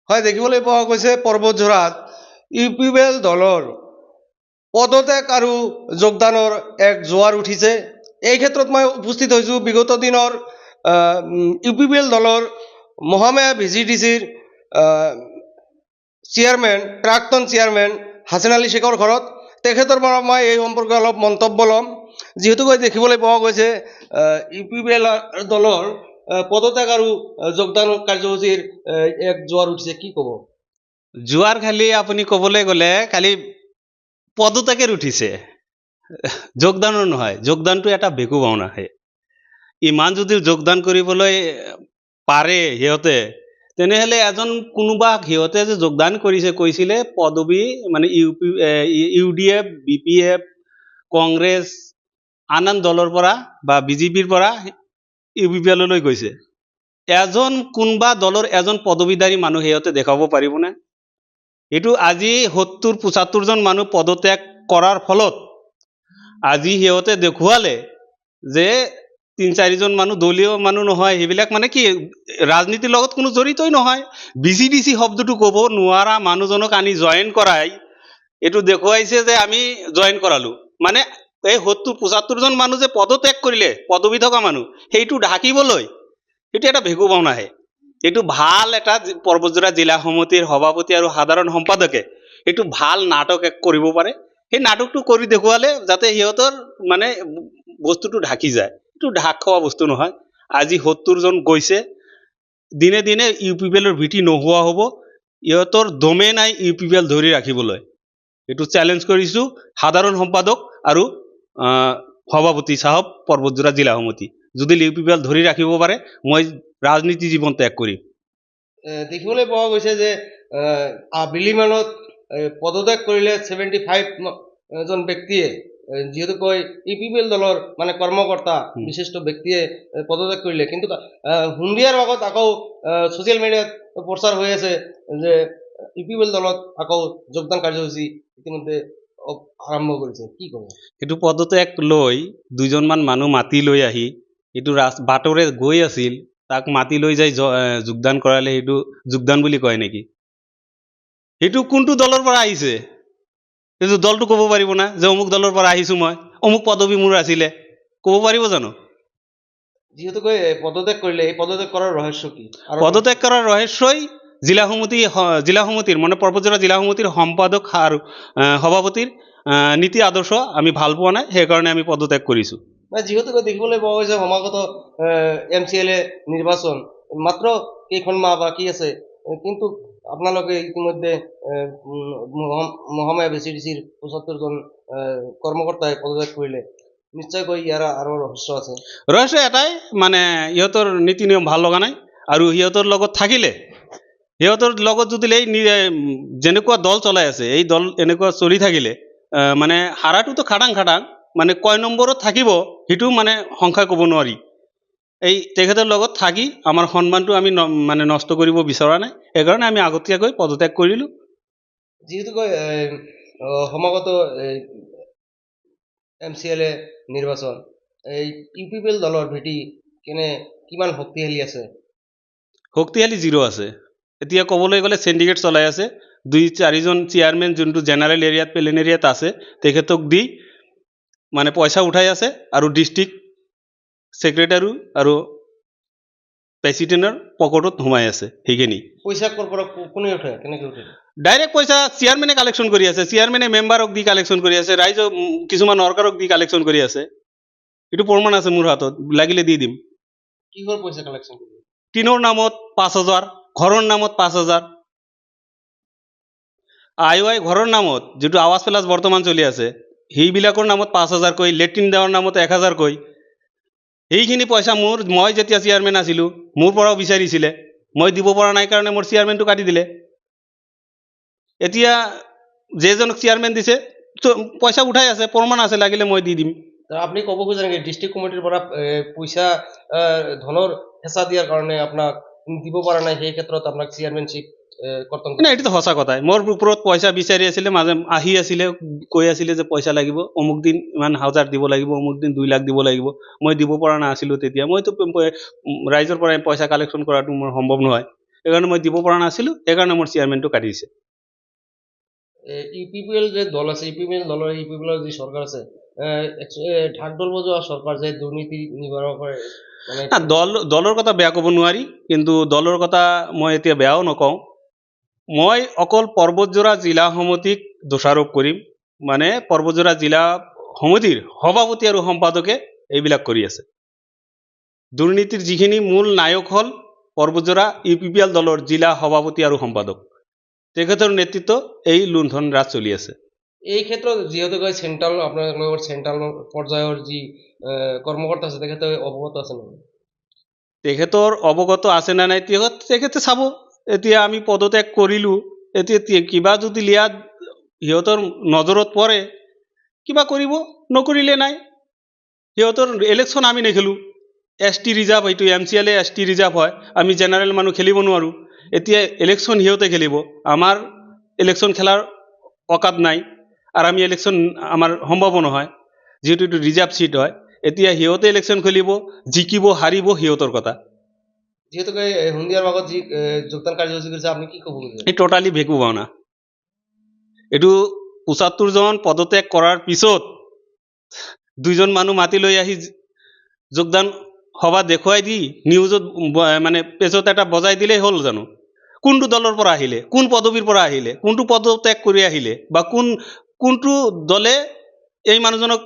হয়, দেখিবলৈ পোৱা গৈছে পৰ্বতঝৰাত ইউপিপিএল দলৰ পদত্যাগ আৰু যোগদানৰ এক জোৱাৰ উঠিছে। এই ক্ষেত্ৰত মই উপস্থিত হৈছোঁ বিগত দিনৰ ইউপিপিএল দলৰ মহামায়া ভিজিডিচিৰ চেয়াৰমেন, প্ৰাক্তন চেয়াৰমেন হাছান আলী শ্বেখৰ ঘৰত। তেখেতৰ পৰা মই এই সম্পৰ্কে অলপ মন্তব্য ল'ম। যিহেতুকৈ দেখিবলৈ পোৱা গৈছে ইউপিপিএল দলৰ পদত্যাগ আৰু যোগদান কাৰ্যসূচীৰ এক জোৱাৰ উঠিছে, কি ক'ব? জোৱাৰ খালি আপুনি ক'বলৈ গ'লে খালি পদত্যাগেৰ উঠিছে, যোগদানৰ নহয়। যোগদানটো এটা বেকু ভাওনাহে। ইমান যদি যোগদান কৰিবলৈ পাৰে সিহঁতে, তেনেহ'লে এজন কোনোবা সিহঁতে যে যোগদান কৰিছে কৈছিলে পদবী মানে UDF, BPF, কংগ্ৰেছ আন দলৰ পৰা বা বিজেপিৰ পৰা ইউপিপিএললৈ গৈছে। এজন কোনোবা দলৰ এজন পদবীধাৰী মানুহ সিহঁতে দেখাব পাৰিবনে? এইটো আজি ৭০-৭৫ জন মানুহ পদত্যাগ কৰাৰ ফলত আজি সিহঁতে দেখুৱালে যে ৩-৪ জন মানুহ দলীয় মানুহ নহয়, সেইবিলাক মানে কি ৰাজনীতিৰ লগত কোনো জড়িতই নহয়। ভিজিডিচি শব্দটো ক'ব নোৱাৰা মানুহজনক আনি জইন কৰাই এইটো দেখুৱাইছে যে আমি জইন কৰালো। মানে এই ৭০-৭৫ জন মানুহ যে পদত্যাগ কৰিলে, পদবী থকা মানুহ, সেইটো ঢাকিবলৈ এইটো এটা ভেকু ভাওনাহে। এইটো ভাল এটা পৰ্বতজোৰা জিলা সমিতিৰ সভাপতি আৰু সাধাৰণ সম্পাদকে এইটো ভাল নাটক কৰিব পাৰে। সেই নাটকটো কৰি দেখুৱালে যাতে সিহঁতৰ মানে বস্তুটো ঢাকি যায়। এইটো ঢাক খোৱা বস্তু নহয়। আজি ৭০ জন গৈছে, দিনে দিনে ইউপিপিএলৰ ভীতি নোহোৱা হ'ব। ইহঁতৰ দমে নাই ইউপিপিএল ধৰি ৰাখিবলৈ। এইটো চেলেঞ্জ কৰিছোঁ সাধাৰণ সম্পাদক আৰু সভাপতি চাহব পৰ্বতজোৰা জিলা সমিতি। যদি ইউপিপিএল ধৰি ৰাখিব পাৰে মই ৰাজনীতি জীৱন ত্যাগ কৰিম। দেখিবলৈ পোৱা গৈছে যে আবেলিমানত পদত্যাগ কৰিলে 75 জন ব্যক্তিয়ে, যিহেতুকৈ ইউপিপিএল দলৰ মানে কৰ্মকৰ্তা বিশিষ্ট ব্যক্তিয়ে পদত্যাগ কৰিলে, কিন্তু সন্ধিয়াৰ আগত আকৌ ছ'চিয়েল মিডিয়াত প্ৰচাৰ হৈ আছে যে ইউপিপিএল দলত আকৌ যোগদান কাৰ্যসূচী ইতিমধ্যে আৰম্ভ কৰিছে, কি ক'ব? এইটো পদত্যাগ লৈ 2জনমান মানুহ মাতি লৈ আহি এইটো বাটৰে গৈ আছিল, তাক মাতি লৈ যাই যোগদান কৰালে সেইটো যোগদান বুলি কয় নেকি? সেইটো কোনটো দলৰ পৰা আহিছে? সেইটো দলটো ক'ব পাৰিব না যে অমুক দলৰ পৰা আহিছোঁ মই, অমুক পদবী মোৰ আছিলে, ক'ব পাৰিব জানো? যিহেতুকৈ পদত্যাগ কৰিলে, এই পদত্যাগ কৰাৰ ৰহস্য কি? পদত্যাগ কৰাৰ ৰহস্যই জিলা সমিতিৰ মানে পৰ্বতজোৰা জিলা সমিতিৰ সম্পাদক আৰু সভাপতিৰ নীতি আদৰ্শ আমি ভাল পোৱা নাই, সেইকাৰণে আমি পদত্যাগ কৰিছোঁ। যিহেতুকৈ দেখিবলৈ পোৱা গৈছে সমাগত MCLA নিৰ্বাচন মাত্ৰ কেইখন মাহ বাকী আছে, কিন্তু আপোনালোকে ইতিমধ্যে মহামায়া ভিজিডিচিৰ ৭৫ জন কৰ্মকৰ্তাই পদত্যাগ কৰিলে, নিশ্চয়কৈ ইয়াৰ আৰু ৰহস্য আছে। ৰহস্য এটাই, মানে ইহঁতৰ নীতি নিয়ম ভাল লগা নাই আৰু সিহঁতৰ লগত থাকিলে, সিহঁতৰ লগত যদি এই যেনেকুৱা দল চলাই আছে এই দল এনেকুৱা চলি থাকিলে মানে হাৰাটোতো খাটাং মানে কয় নম্বৰত থাকিব সেইটো মানে সংখ্যা ক'ব নোৱাৰি। এই তেখেতৰ লগত থাকি আমাৰ সন্মানটো আমি মানে নষ্ট কৰিব বিচৰা নাই, সেইকাৰণে আমি আগতীয়াকৈ পদত্যাগ কৰিলোঁ। যিহেতুকৈ সমাগত MCLA নিৰ্বাচন, এই ইউপিপিএল দলৰ ভেটি কিমান শক্তিশালী আছে? শক্তিশালী 0 আছে। এতিয়া ক'বলৈ গ'লে সিন্ডিকেট চলাই আছে, 2-4 জন চেয়াৰমেন যোনটো জেনাৰেল এৰিয়াত প্লেন এৰিয়াত আছে তেখেতক দি মানে পইচা উঠাই আছে আৰু ডিষ্ট্ৰিক্ট ছেক্ৰেটাৰী আৰু প্ৰেচিডেণ্টৰ পকেটত সোমাই আছে। সেইখিনি পইচা ক'ৰ পৰা কোনে উঠায়, কেনেকৈ উঠায়? ডাইৰেক্ট পইচা চেয়াৰমেনে কালেকশ্যন কৰি আছে, চেয়াৰমেনে মেম্বাৰক দি কালেকশ্যন কৰি আছে, ৰাইজক কিছুমান ওয়াৰ্কাৰক দি কালেকশ্যন কৰি আছে। এইটো প্ৰমাণ আছে মোৰ হাতত, লাগিলে দি দিম। কিহৰ পইচা কালেকশ্যন কৰি? টিনৰ নামত 5,000, ঘৰৰ নামত 5,000, IOI ঘৰৰ নামত যিটো আৱাজ প্লাছ বৰ্তমান চলি আছে সেইবিলাকৰ নামত 5,000 কৈ, লেট্ৰিন দেৱাৰ নামত 1,000 কৈ। এইখিনি পইচা মই যেতিয়া চেয়াৰমেন আছিলোঁ মোৰ পৰাও বিচাৰিছিলে, মই দিব পৰা নাই কাৰণে মোৰ চেয়াৰমেনটো কাটি দিলে। এতিয়া যেজনক চেয়াৰমেন দিছে পইচা উঠাই আছে, প্ৰমাণ আছে, লাগিলে মই দি দিম। আপুনি ক'ব খোজে নেকি ডিষ্ট্ৰিক্ট কমিটিৰ পৰা পইচা ধনৰ হেঁচা দিয়াৰ কাৰণে আপোনাক দিব পৰা নাই, সেই ক্ষেত্ৰত আপোনাক চেয়াৰমেনশ্বিপ কৰ্তন? নাই, এইটোতো সঁচা কথাই। মোৰ ওপৰত পইচা বিচাৰি আছিলে, মাজে আহি আছিলে, কৈ আছিলে যে পইচা লাগিব, অমুক দিন ইমান 1,000 দিব লাগিব, অমুক দিন 2 লাখ দিব লাগিব। মই দিব পৰা নাছিলোঁ তেতিয়া, মইতো ৰাইজৰ পৰা পইচা কালেকশ্যন কৰাটো মোৰ সম্ভৱ নহয়। সেইকাৰণে মই দিব পৰা নাছিলোঁ, সেইকাৰণে মোৰ চেয়াৰমেনটো কাটি দিছে। ইউপিপিএল যে দল আছে, ইউপিপিএল দলৰ ইউপিপিএলৰ যি চৰকাৰ আছে, ঢাক ঢোল বজোৱা চৰকাৰ যে দুৰ্নীতি নিবাৰণ কৰে, মানে না, দলৰ কথা বেয়া ক'ব নোৱাৰি, কিন্তু দলৰ কথা মই এতিয়া বেয়াও নকওঁ। মই অকল পৰ্বতজোৰা জিলা সমিতিক দোষাৰোপ কৰিম, মানে পৰ্বতজোৰা জিলা সমিতিৰ সভাপতি আৰু সম্পাদকে এইবিলাক কৰি আছে। দুৰ্নীতিৰ যিখিনি মূল নায়ক হ'ল পৰ্বতজোৰা ইউপিপিএল দলৰ জিলা সভাপতি আৰু সম্পাদক, তেখেতৰ নেতৃত্ব এই লুণ্ঠন ৰাজ চলি আছে। এই ক্ষেত্ৰত যিহেতুকৈ চেণ্ট্ৰেল আপোনালোকৰ চেণ্ট্ৰেল পৰ্যায়ৰ যি কৰ্মকৰ্তা আছে তেখেতে অৱগত আছে নহয়? তেখেতৰ অৱগত আছে নে নাই তেখেতে চাব। এতিয়া আমি পদত্যাগ কৰিলোঁ, এতিয়া কিবা যদি লিয়াত সিহঁতৰ নজৰত পৰে কিবা কৰিব, নকৰিলে নাই। সিহঁতৰ ইলেকশ্যন আমি নেখেলোঁ, ST ৰিজাৰ্ভ, এইটো MCLA ST ৰিজাৰ্ভ হয়, আমি জেনেৰেল মানুহ খেলিব নোৱাৰোঁ। এতিয়া ইলেকশ্যন সিহঁতে খেলিব, আমাৰ ইলেকশ্যন খেলাৰ অকাত নাই, আৰু আমি ইলেকশ্যন আমাৰ সম্ভৱ নহয়, যিহেতু এইটো ৰিজাৰ্ভ চিট হয়। এতিয়া সিহঁতে ইলেকশ্যন খেলিব, জিকিব হাৰিব সিহঁতৰ কথা। যিহেতুকৈ সন্ধিয়াৰ ভাগত যি যোগদান কাৰ্যসূচী কৰিছে, আপুনি কি ক'ব খুজিছে? এই টোটালি ভেকু ভাওনা। এইটো ৭৫ জন পদত্যাগ কৰাৰ পিছত 2জন মানুহ মাতি লৈ আহি যোগদান সভা দেখুৱাই দি নিউজত মানে পেজত এটা বজাই দিলেই হ'ল জানো? কোনটো দলৰ পৰা আহিলে, কোন পদবীৰ পৰা আহিলে, কোনটো পদত্যাগ কৰি আহিলে, বা কোনটো দলে এই মানুহজনক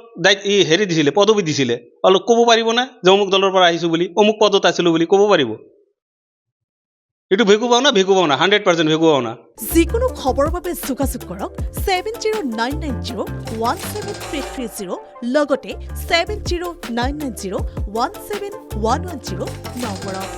হেৰি দিছিলে, পদবী দিছিলে, অলপ ক'ব পাৰিবনে যে অমুক দলৰ পৰা আহিছোঁ বুলি, অমুক পদত আছিলোঁ বুলি ক'ব পাৰিব? এইটো ভেকু ভাওনা, 100% ভেকু ভাওনা। যিকোনো খবৰৰ বাবে যোগাযোগ কৰক 7099017330 লগতে 7099017110 নম্বৰত।